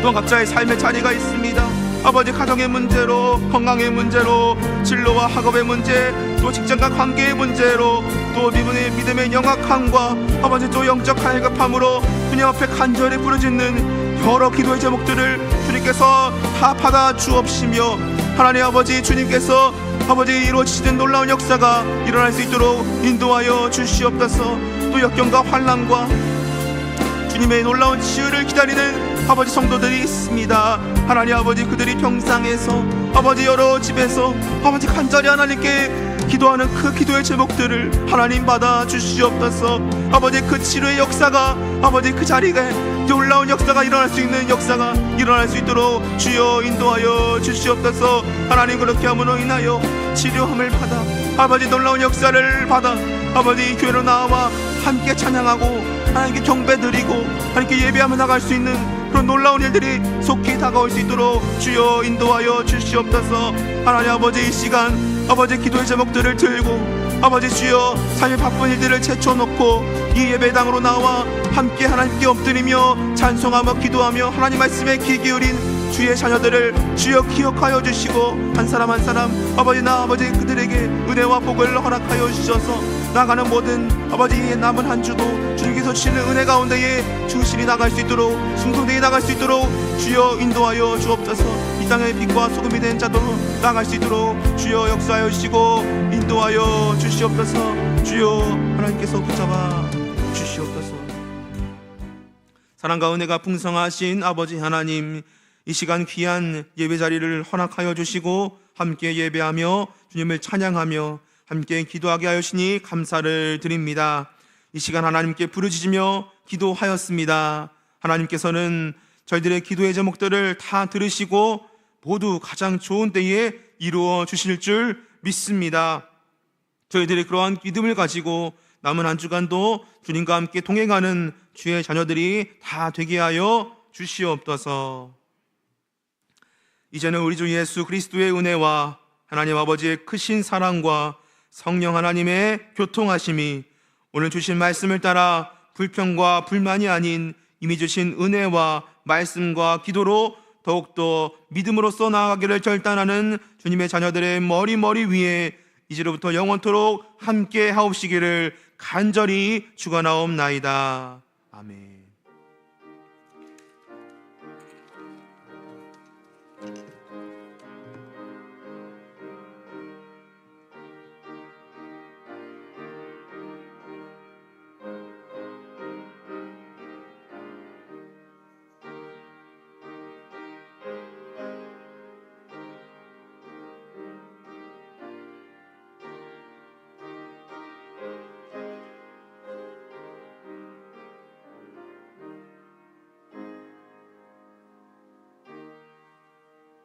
또한 각자의 삶의 자리가 있습니다. 아버지 가정의 문제로 건강의 문제로 진로와 학업의 문제 또 직장과 관계의 문제로 또 믿음의 영악함과 아버지 또 영적 갈급함으로 주님 앞에 간절히 부르짖는 여러 기도의 제목들을 주님께서 다 받아 주옵시며 하나님 아버지 주님께서 아버지 이루어지시는 놀라운 역사가 일어날 수 있도록 인도하여 주시옵소서. 또 역경과 환난과 주님의 놀라운 치유를 기다리는 아버지 성도들이 있습니다. 하나님 아버지 그들이 평상에서 아버지 여러 집에서 아버지 간절히 하나님께 기도하는 그 기도의 제목들을 하나님 받아 주시옵소서. 아버지 그 치료의 역사가 아버지 그 자리에 놀라운 역사가 일어날 수 있는 역사가 일어날 수 있도록 주여 인도하여 주시옵소서. 하나님 그렇게 함으로 인하여 치료함을 받아 아버지 놀라운 역사를 받아 아버지 교회로 나와 함께 찬양하고 하나님께 경배드리고 하나님께 예배하며 나갈 수 있는 그런 놀라운 일들이 속히 다가올 수 있도록 주여 인도하여 주시옵소서. 하나님 아버지 이 시간 아버지 기도의 제목들을 들고 아버지 주여 삶의 바쁜 일들을 제쳐놓고 이 예배당으로 나와 함께 하나님께 엎드리며 찬송하며 기도하며 하나님 말씀에 귀 기울인 주의 자녀들을 주여 기억하여 주시고 한 사람 한 사람 아버지 나 아버지 그들에게 은혜와 복을 허락하여 주셔서 나가는 모든 아버지의 남은 한 주도 주님께서 주시는 은혜 가운데에 충실히 나갈 수 있도록, 충성되게 나갈 수 있도록 주여 인도하여 주옵소서. 이 땅의 빛과 소금이 된 자도 나갈 수 있도록 주여 역사하여 주시고 인도하여 주시옵소서. 주여 하나님께서 붙잡아 주시옵소서. 사랑과 은혜가 풍성하신 아버지 하나님, 이 시간 귀한 예배 자리를 허락하여 주시고 함께 예배하며 주님을 찬양하며 함께 기도하게 하시니 감사를 드립니다. 이 시간 하나님께 부르짖으며 기도하였습니다. 하나님께서는 저희들의 기도의 제목들을 다 들으시고 모두 가장 좋은 때에 이루어 주실 줄 믿습니다. 저희들의 그러한 믿음을 가지고 남은 한 주간도 주님과 함께 동행하는 주의 자녀들이 다 되게 하여 주시옵소서. 이제는 우리 주 예수 그리스도의 은혜와 하나님 아버지의 크신 사랑과 성령 하나님의 교통하심이 오늘 주신 말씀을 따라 불평과 불만이 아닌 이미 주신 은혜와 말씀과 기도로 더욱더 믿음으로써 나아가기를 결단하는 주님의 자녀들의 머리 위에 이제로부터 영원토록 함께 하옵시기를 간절히 축원하옵나이다. 아멘.